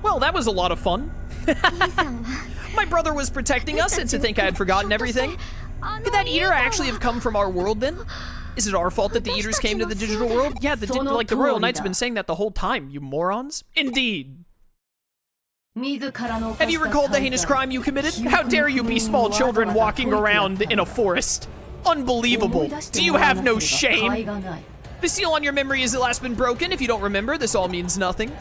Well, that was a lot of fun. My brother was protecting us, and to think I had forgotten everything. Could that eater actually have come from our world then? Is it our fault that the eaters came to the digital world? Yeah, the Royal Knights have been saying that the whole time, you morons. Indeed. Have you recalled the heinous crime you committed? How dare you be small children walking around in a forest? Unbelievable. Do you have no shame? The seal on your memory has at last been broken. If you don't remember, this all means nothing.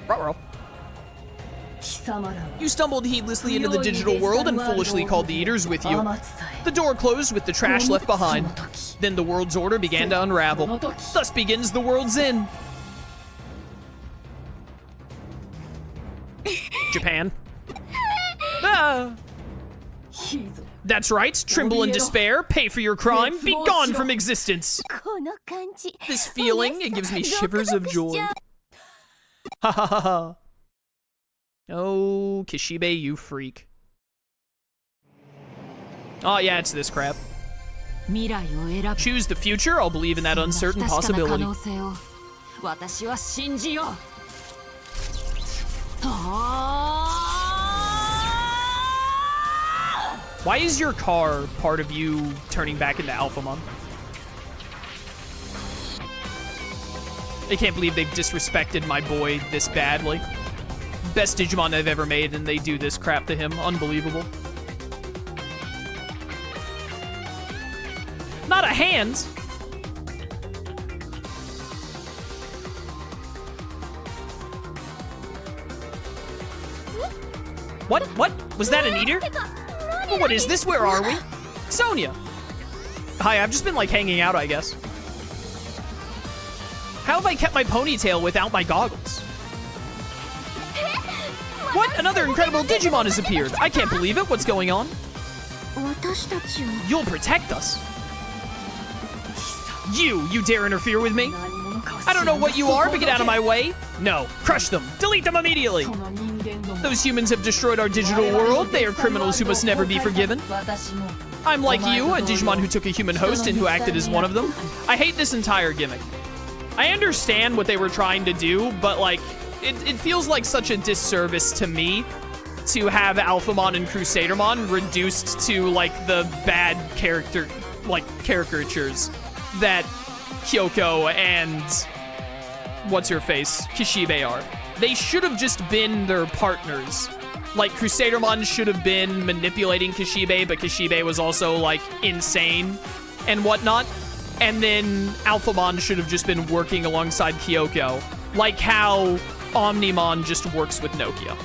Ruh-roh. You stumbled heedlessly into the digital world and foolishly called the eaters with you. The door closed with the trash left behind. Then the world's order began to unravel. Thus begins the world's end. Japan. Ah. That's right, tremble in despair, pay for your crime, be gone from existence. This feeling, it gives me shivers of joy. Ha ha ha ha. Oh, Kishibe, you freak. Oh yeah, it's this crap. Choose the future, I'll believe in that uncertain possibility. Why is your car part of you turning back into Alphamon? I can't believe they've disrespected my boy this badly. Best Digimon they've ever made, and they do this crap to him. Unbelievable. Not a hand! What? Was that an eater? What is this? Where are we? Sonia! Hi, I've just been, like, hanging out, I guess. How have I kept my ponytail without my goggles? What? Another incredible Digimon has appeared. I can't believe it. What's going on? You'll protect us. You dare interfere with me? I don't know what you are, but get out of my way. No, crush them. Delete them immediately. Those humans have destroyed our digital world. They are criminals who must never be forgiven. I'm like you, a Digimon who took a human host and who acted as one of them. I hate this entire gimmick. I understand what they were trying to do, but like, it feels like such a disservice to me to have Alphamon and Crusadermon reduced to like the bad character, like caricatures that Kyoko and what's-her-face, Kishibe are. They should have just been their partners. Like, Crusadermon should have been manipulating Kishibe, but Kishibe was also, like, insane and whatnot. And then Alphamon should have just been working alongside Kyoko, like how Omnimon just works with Nokia.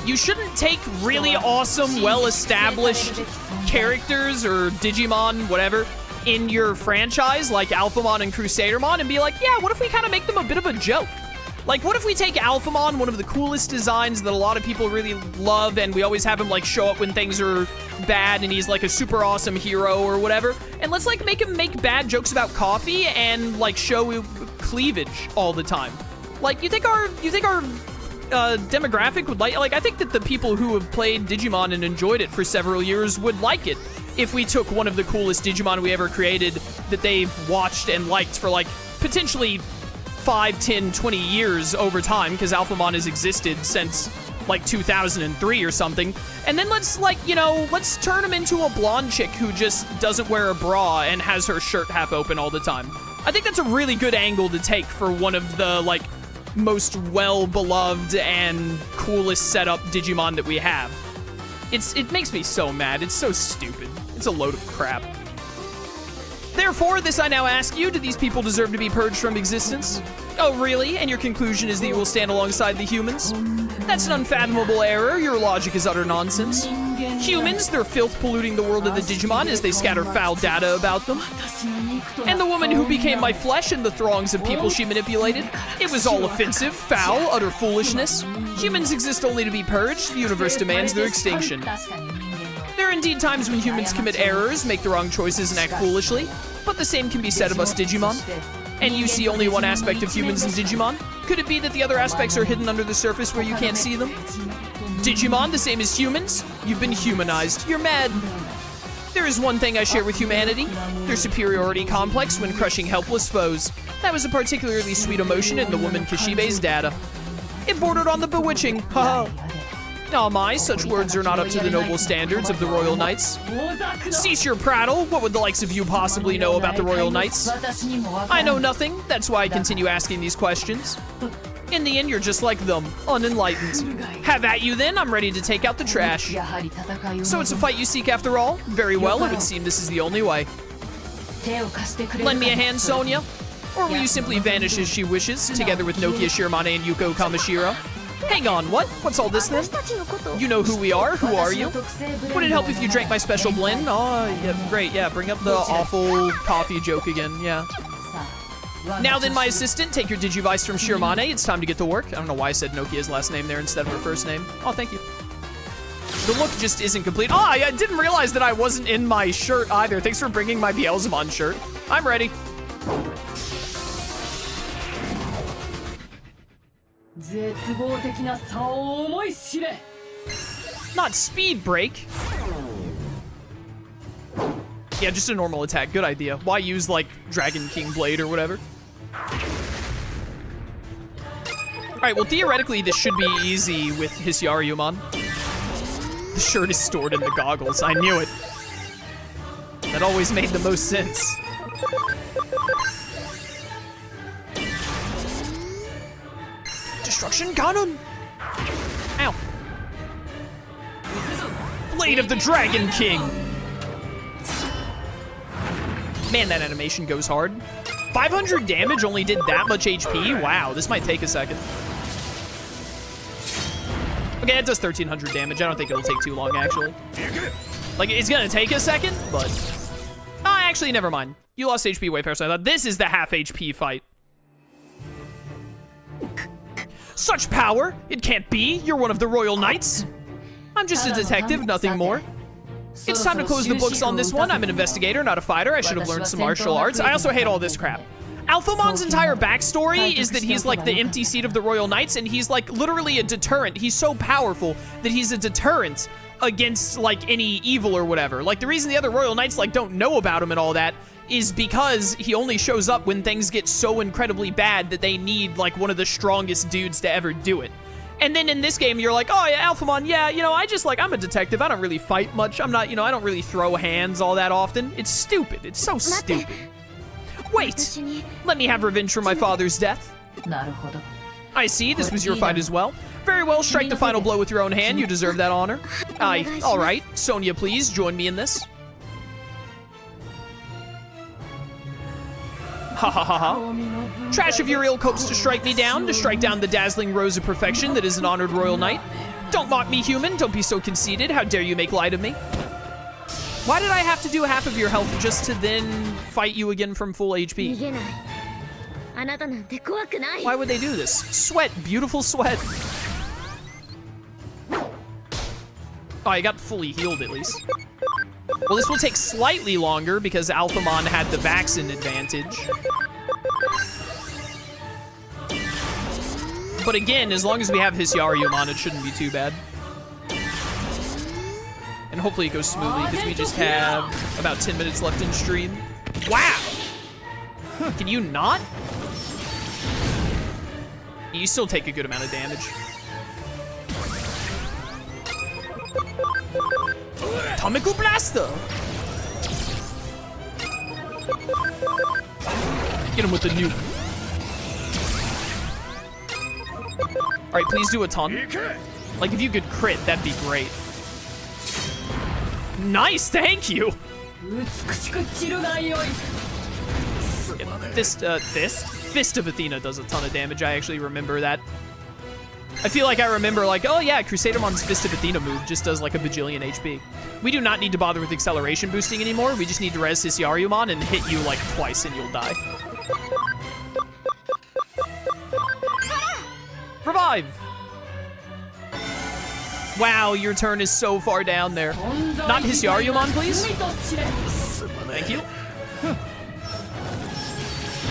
You shouldn't take really awesome, well-established characters or Digimon, whatever, in your franchise, like Alphamon and Crusadermon, and be like, yeah, what if we kind of make them a bit of a joke? Like, what if we take Alphamon, one of the coolest designs that a lot of people really love, and we always have him, like, show up when things are bad, and he's, like, a super awesome hero or whatever, and let's, like, make him make bad jokes about coffee and, like, show cleavage all the time. Like, you think our demographic would like, I think that the people who have played Digimon and enjoyed it for several years would like it if we took one of the coolest Digimon we ever created that they've watched and liked for, like, potentially 5, 10, 20 years over time, because Alphamon has existed since, like, 2003 or something. And then let's, like, you know, let's turn him into a blonde chick who just doesn't wear a bra and has her shirt half open all the time. I think that's a really good angle to take for one of the, like, most well-beloved and coolest setup Digimon that we have. It makes me so mad. It's so stupid. It's a load of crap. Therefore, this I now ask you, do these people deserve to be purged from existence? Oh, really? And your conclusion is that you will stand alongside the humans? That's an unfathomable error. Your logic is utter nonsense. Humans, they're filth polluting the world of the Digimon as they scatter foul data about them. And the woman who became my flesh and the throngs of people she manipulated, it was all offensive, foul, utter foolishness. Humans exist only to be purged. The universe demands their extinction. There are indeed times when humans commit errors, make the wrong choices, and act foolishly, but the same can be said of us Digimon. And you see only one aspect of humans in Digimon? Could it be that the other aspects are hidden under the surface where you can't see them? Digimon, the same as humans? You've been humanized. You're mad. There is one thing I share with humanity, their superiority complex when crushing helpless foes. That was a particularly sweet emotion in the woman Kishibe's data. It bordered on the bewitching, haha. Oh my, such words are not up to the noble standards of the Royal Knights. Cease your prattle, what would the likes of you possibly know about the Royal Knights? I know nothing, that's why I continue asking these questions. In the end, you're just like them, unenlightened. Have at you then, I'm ready to take out the trash. So it's a fight you seek after all? Very well, it would seem this is the only way. Lend me a hand, Sonia? Or will you simply vanish as she wishes, together with Nokia Shiromane and Yuko Kamishiro? Hang on, what? What's all this then? You know who we are? Who are you? Would it help if you drank my special blend? Oh, yeah, great, yeah, bring up the awful coffee joke again, yeah. Now then, my assistant, take your Digivice from Shiromane. It's time to get to work. I don't know why I said Nokia's last name there instead of her first name. Oh, thank you. The look just isn't complete. Oh, I didn't realize that I wasn't in my shirt either. Thanks for bringing my Beelzebon shirt. I'm ready. Not speed break. Yeah, just a normal attack. Good idea. Why use, like, Dragon King Blade or whatever? Alright, well, theoretically, this should be easy with Hisuarumon. The shirt is stored in the goggles. I knew it. That always made the most sense. Destruction Cannon! Ow. Blade of the Dragon King! Man, that animation goes hard. 500 damage only did that much HP? Wow, this might take a second. Okay, it does 1300 damage. I don't think it'll take too long, actually. Like, it's gonna take a second, but... Oh, actually, never mind. You lost HP way faster than I thought. This is the half HP fight. Such power! It can't be! You're one of the Royal Knights! I'm just a detective, nothing more. It's time to close the books on this one. I'm an investigator, not a fighter. I should have learned some martial arts. I also hate all this crap. Alphamon's entire backstory is that he's like the empty seat of the Royal Knights, and he's like literally a deterrent. He's so powerful that he's a deterrent against like any evil or whatever. Like the reason the other Royal Knights like don't know about him and all that is because he only shows up when things get so incredibly bad that they need like one of the strongest dudes to ever do it. And then in this game, you're like, oh yeah, Alphamon, yeah, you know, I'm a detective. I don't really fight much. I'm not, you know, I don't really throw hands all that often. It's stupid. It's so stupid. Wait, let me have revenge for my father's death. I see, this was your fight as well. Very well, strike the final blow with your own hand. You deserve that honor. Aye, all right. Sonia, please join me in this. Ha ha ha ha. Trash of your ill hopes to strike me down, to strike down the dazzling rose of perfection that is an honored royal knight. Don't mock me, human. Don't be so conceited. How dare you make light of me? Why did I have to do half of your health just to then fight you again from full HP? Why would they do this? Sweat, beautiful sweat. Oh, I got fully healed at least. Well, this will take slightly longer because Alphamon had the vaccine advantage. But again, as long as we have Hisuarumon, it shouldn't be too bad. And hopefully it goes smoothly because we just have about 10 minutes left in stream. Wow! Can you not? You still take a good amount of damage. Atomical Blaster! Get him with the nuke. Alright, please do a ton. Like, if you could crit, that'd be great. Nice, thank you! Fist of Athena does a ton of damage. I actually remember that. I feel like I remember, like, oh yeah, Crusadermon's Fist of Athena move just does like a bajillion HP. We do not need to bother with acceleration boosting anymore. We just need to res Hisuarumon and hit you like twice and you'll die. Revive! Wow, your turn is so far down there. Not Hisuarumon, please? Thank you.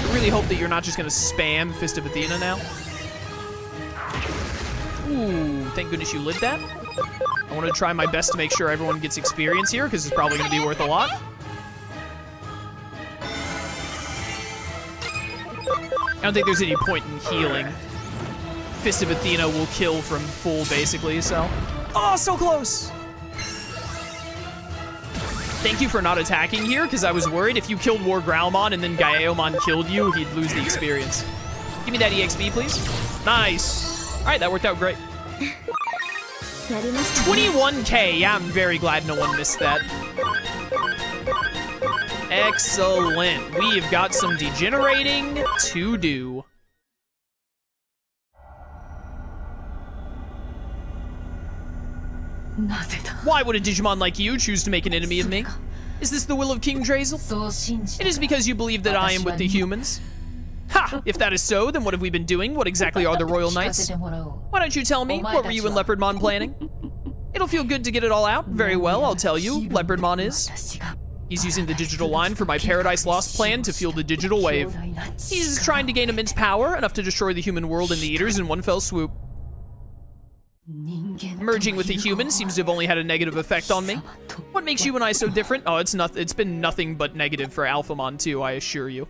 I really hope that you're not just gonna spam Fist of Athena now. Ooh, thank goodness you lived that. want to try my best to make sure everyone gets experience here, because it's probably going to be worth a lot. I don't think there's any point in healing. Fist of Athena will kill from full, basically, so... Oh, so close! Thank you for not attacking here, because I was worried if you killed War Growlmon and then Gaeomon killed you, he'd lose the experience. Give me that EXP, please. Nice. All right, that worked out great. 21K. Yeah, I'm very glad no one missed that. Excellent. We've got some degenerating to do. Why would a Digimon like you choose to make an enemy of me? Is this the will of King Drazel? It is because you believe that I am with the humans. Ha! If that is so, then what have we been doing? What exactly are the Royal Knights? Why don't you tell me? What were you and Leopardmon planning? It'll feel good to get it all out. Very well, I'll tell you. Leopardmon is. He's using the digital line for my Paradise Lost plan to fuel the digital wave. He's trying to gain immense power, enough to destroy the human world and the Eaters in one fell swoop. Merging with the humans seems to have only had a negative effect on me. What makes you and I so different? Oh, it's been nothing but negative for Alphamon too, I assure you.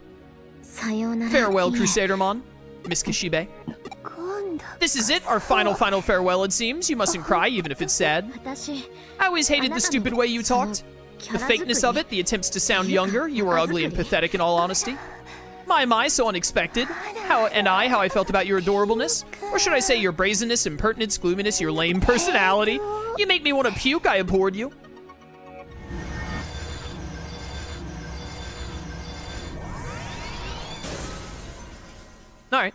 Farewell, Crusadermon. Miss Kishibe. This is it, our final farewell, it seems. You mustn't cry, even if it's sad. I always hated the stupid way you talked. The fakeness of it, the attempts to sound younger. You were ugly and pathetic in all honesty. My, so unexpected. How I felt about your adorableness. Or should I say your brazenness, impertinence, gloominess, your lame personality. You make me want to puke, I abhorred you. Alright.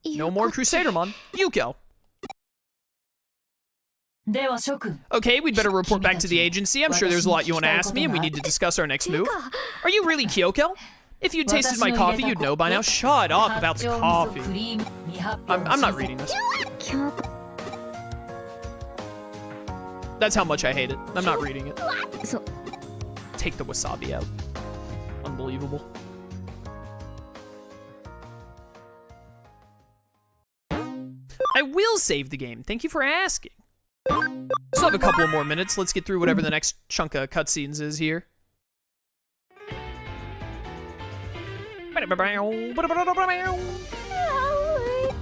No more Crusadermon. Yuko. Okay, we'd better report back to the agency. I'm sure there's a lot you want to ask me, and we need to discuss our next move. Are you really Kyoko? If you'd tasted my coffee, you'd know by now. Shut up about the coffee. I'm not reading this. That's how much I hate it. I'm not reading it. Take the wasabi out. Unbelievable. I will save the game. Thank you for asking. Still have a couple more minutes. Let's get through whatever the next chunk of cutscenes is here.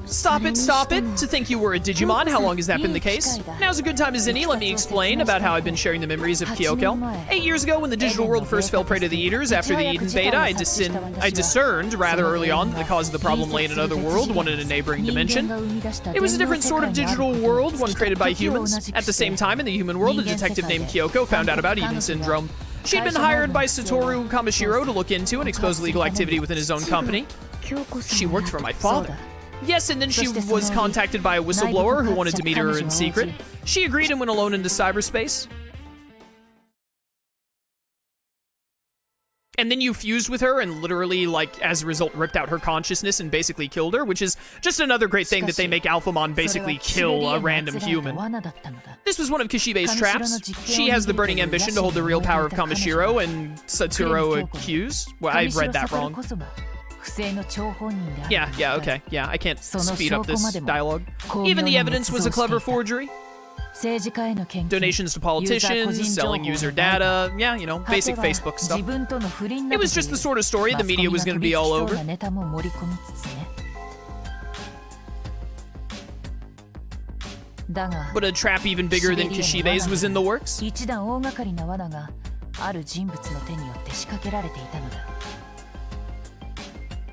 Stop it. To think you were a Digimon, how long has that been the case? Now's a good time as any. Let me explain about how I've been sharing the memories of Kyoko. 8 years ago, when the digital world first fell prey to the Eaters after the Eden Beta, I discerned rather early on that the cause of the problem lay in another world, one in a neighboring dimension. It was a different sort of digital world, one created by humans. At the same time, in the human world, a detective named Kyoko found out about Eden Syndrome. She'd been hired by Satoru Kamishiro to look into and expose legal activity within his own company. She worked for my father. Yes, and then she was contacted by a whistleblower who wanted to meet her in secret. She agreed and went alone into cyberspace. And then you fused with her and literally, like, as a result, ripped out her consciousness and basically killed her, which is just another great thing that they make Alphamon basically kill a random human. This was one of Kishibe's traps. She has the burning ambition to hold the real power of Kamishiro and Satoru accused. Well, I read that wrong. Yeah, okay. Yeah, I can't speed up this dialogue. Even the evidence was a clever forgery. Donations to politicians, selling user data, yeah, you know, basic Facebook stuff. It was just the sort of story the media was going to be all over. But a trap even bigger than Kishibe's was in the works.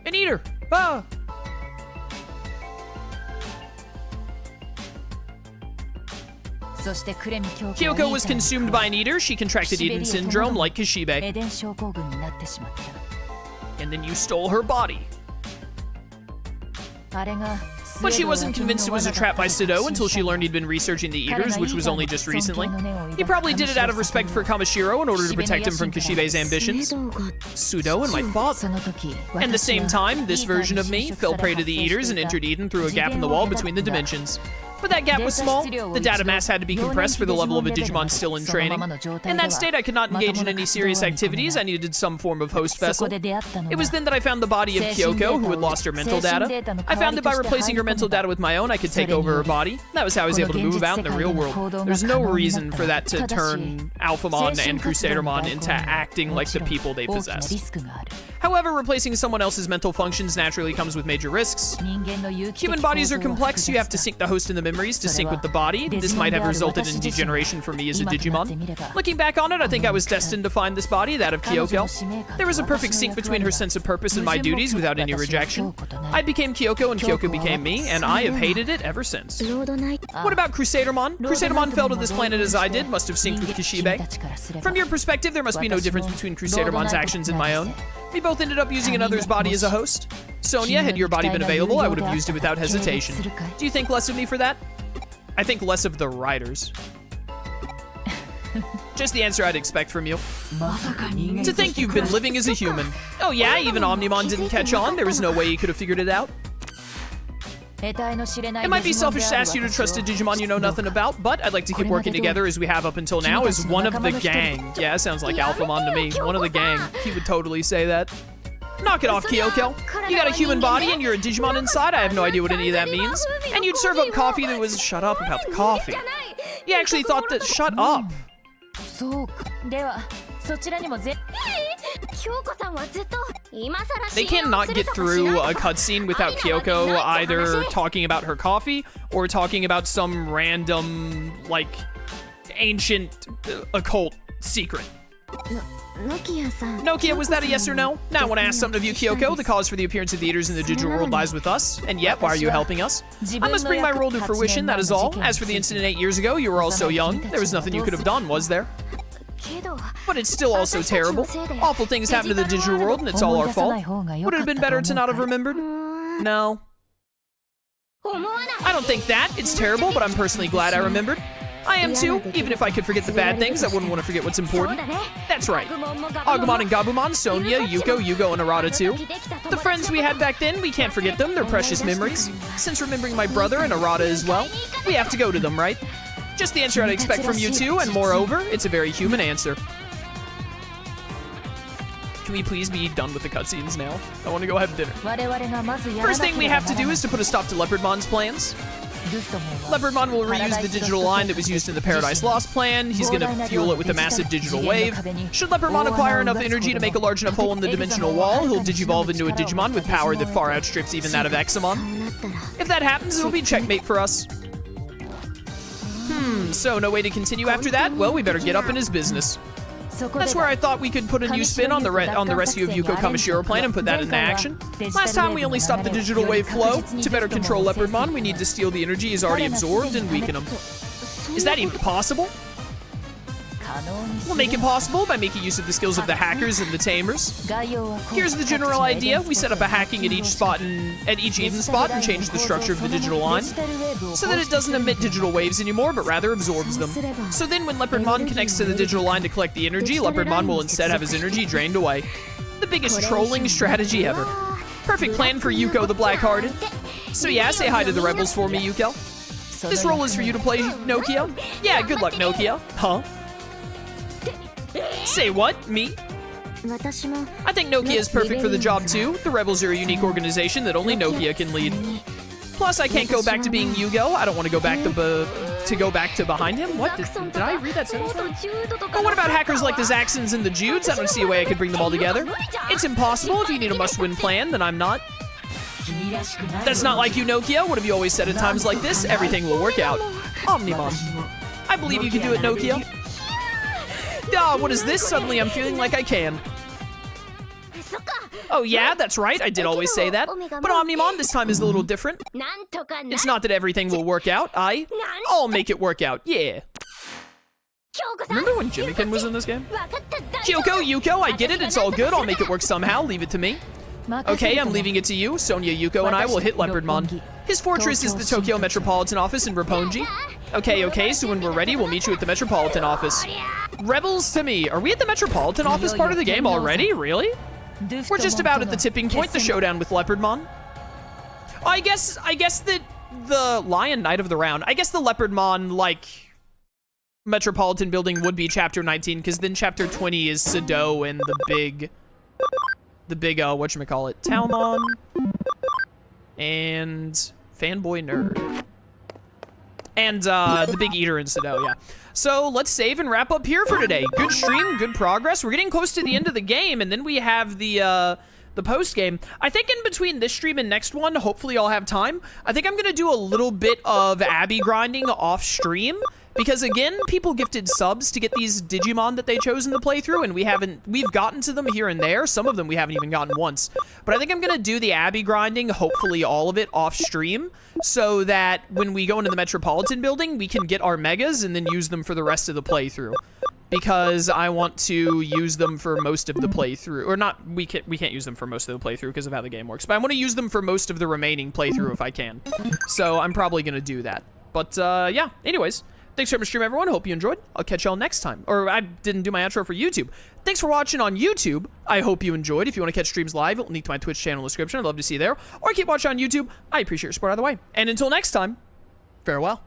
An eater! Ah! Kyoko was consumed by an eater. She contracted Eden Syndrome like Kishibe. And then you stole her body. But she wasn't convinced it was a trap by Sido until she learned he'd been researching the Eaters, which was only just recently. He probably did it out of respect for Kamishiro in order to protect him from Kishibe's ambitions. Sudo and my father. At the same time, this version of me fell prey to the Eaters and entered Eden through a gap in the wall between the dimensions. But that gap was small. The data mass had to be compressed for the level of a Digimon still in training. In that state, I could not engage in any serious activities. I needed some form of host vessel. It was then that I found the body of Kyoko, who had lost her mental data. I found that by replacing her mental data with my own, I could take over her body. That was how I was able to move about in the real world. There's no reason for that to turn Alphamon and Crusadermon into acting like the people they possess. However, replacing someone else's mental functions naturally comes with major risks. Human bodies are complex, you have to sync the host and the memories to sync with the body. This might have resulted in degeneration for me as a Digimon. Looking back on it, I think I was destined to find this body, that of Kyoko. There was a perfect sync between her sense of purpose and my duties without any rejection. I became Kyoko and Kyoko became me, and I have hated it ever since. What about Crusadermon? Crusadermon fell to this planet as I did, must have synced with Kishibe. From your perspective, there must be no difference between Crusadermon's actions and my own. We both ended up using another's body as a host. Sonia, had your body been available, I would have used it without hesitation. Do you think less of me for that? I think less of the writers. Just the answer I'd expect from you. To think you've been living as a human. Oh yeah, even Omnimon didn't catch on. There was no way he could have figured it out. It might be selfish to ask you to trust a Digimon you know nothing about, but I'd like to keep working together as we have up until now as one of the gang. Yeah, sounds like Alphamon to me. One of the gang. He would totally say that. Knock it off, Kyoko. You got a human body and you're a Digimon inside? I have no idea what any of that means. And you'd serve up coffee that was... Shut up about the coffee. You actually thought that... Shut up. They cannot get through a cutscene without Kyoko either talking about her coffee or talking about some random, like, ancient occult secret. Nokia, was that a yes or no? Now I want to ask something of you, Kyoko. The cause for the appearance of the Eaters in the digital world lies with us. And yet, why are you helping us? I must bring my role to fruition, that is all. As for the incident 8 years ago, you were all so young. There was nothing you could have done, was there? But it's still also terrible. Awful things happen to the digital world, and it's all our fault. Would it have been better to not have remembered? No. I don't think that. It's terrible, but I'm personally glad I remembered. I am too. Even if I could forget the bad things, I wouldn't want to forget what's important. That's right. Agumon and Gabumon, Sonia, Yuko, Yugo, and Arata too. The friends we had back then, we can't forget them. They're precious memories. Since remembering my brother and Arata as well, we have to go to them, right? Just the answer I'd expect from you two, and moreover, it's a very human answer. Can we please be done with the cutscenes now? I want to go have dinner. First thing we have to do is to put a stop to Leopardmon's plans. Leopardmon will reuse the digital line that was used in the Paradise Lost plan. He's going to fuel it with a massive digital wave. Should Leopardmon acquire enough energy to make a large enough hole in the dimensional wall, he'll digivolve into a Digimon with power that far outstrips even that of Examon. If that happens, it'll be checkmate for us. So no way to continue after that? Well, we better get up in his business. That's where I thought we could put a new spin on the rescue of Yuko Kamishiro plan and put that into action. Last time we only stopped the digital wave flow. To better control Leopardmon, we need to steal the energy he's already absorbed and weaken him. Is that even possible? We'll make it possible by making use of the skills of the hackers and the tamers. Here's the general idea. We set up a hacking at each Eden spot and change the structure of the digital line so that it doesn't emit digital waves anymore, but rather absorbs them. So then when Leopardmon connects to the digital line to collect the energy, Leopardmon will instead have his energy drained away. The biggest trolling strategy ever. Perfect plan for Yuko the Black-Hearted. So yeah, say hi to the rebels for me, Yuko. This role is for you to play, Nokia. Yeah, good luck, Nokia. Huh? Say what? Me? I think Nokia is perfect for the job too. The Rebels are a unique organization that only Nokia can lead. Plus, I can't go back to being Yugo. I don't want to go back to behind him. What? Did I read that sentence wrong? But what about hackers like the Zaxxons and the Judes? I don't see a way I could bring them all together. It's impossible. If you need a must-win plan, then I'm not. That's not like you, Nokia. What have you always said at times like this? Everything will work out. Omnimon. I believe you can do it, Nokia. Ah, what is this? Suddenly I'm feeling like I can. Oh yeah, that's right, I did always say that. But Omnimon this time is a little different. It's not that everything will work out, I'll make it work out, yeah. Remember when Jimmikin was in this game? Kyoko, Yuko, I get it, it's all good, I'll make it work somehow, leave it to me. Okay, I'm leaving it to you. Sonia, Yuko, and I will hit Leopardmon. His fortress is the Tokyo Metropolitan Office in Roppongi. Okay, so when we're ready, we'll meet you at the Metropolitan Office. Rebels to me. Are we at the Metropolitan Office part of the game already? Really? We're just about at the tipping point, the showdown with Leopardmon. I guess that the Lion Knight of the Round. I guess the Leopardmon, like, Metropolitan Building would be Chapter 19, because then Chapter 20 is Sado and the big, whatchamacallit, Talmon, and Fanboy Nerd. And, the Big Eater in Sado, yeah. So, let's save and wrap up here for today. Good stream, good progress. We're getting close to the end of the game, and then we have the post-game. I think in between this stream and next one, hopefully I'll have time, I think I'm gonna do a little bit of Abby grinding off-stream, because again, people gifted subs to get these Digimon that they chose in the playthrough, and we've gotten to them here and there. Some of them we haven't even gotten once. But I think I'm gonna do the Abby grinding, hopefully all of it off-stream, so that when we go into the Metropolitan Building, we can get our Megas and then use them for the rest of the playthrough. Because I want to use them for most of the playthrough, or not, we can't use them for most of the playthrough because of how the game works, but I want to use them for most of the remaining playthrough if I can. So I'm probably going to do that. But yeah, anyways, thanks for watching the stream, everyone. Hope you enjoyed. I'll catch y'all next time. Or I didn't do my outro for YouTube. Thanks for watching on YouTube. I hope you enjoyed. If you want to catch streams live, it'll link to my Twitch channel in the description. I'd love to see you there. Or keep watching on YouTube. I appreciate your support either way. And until next time, farewell.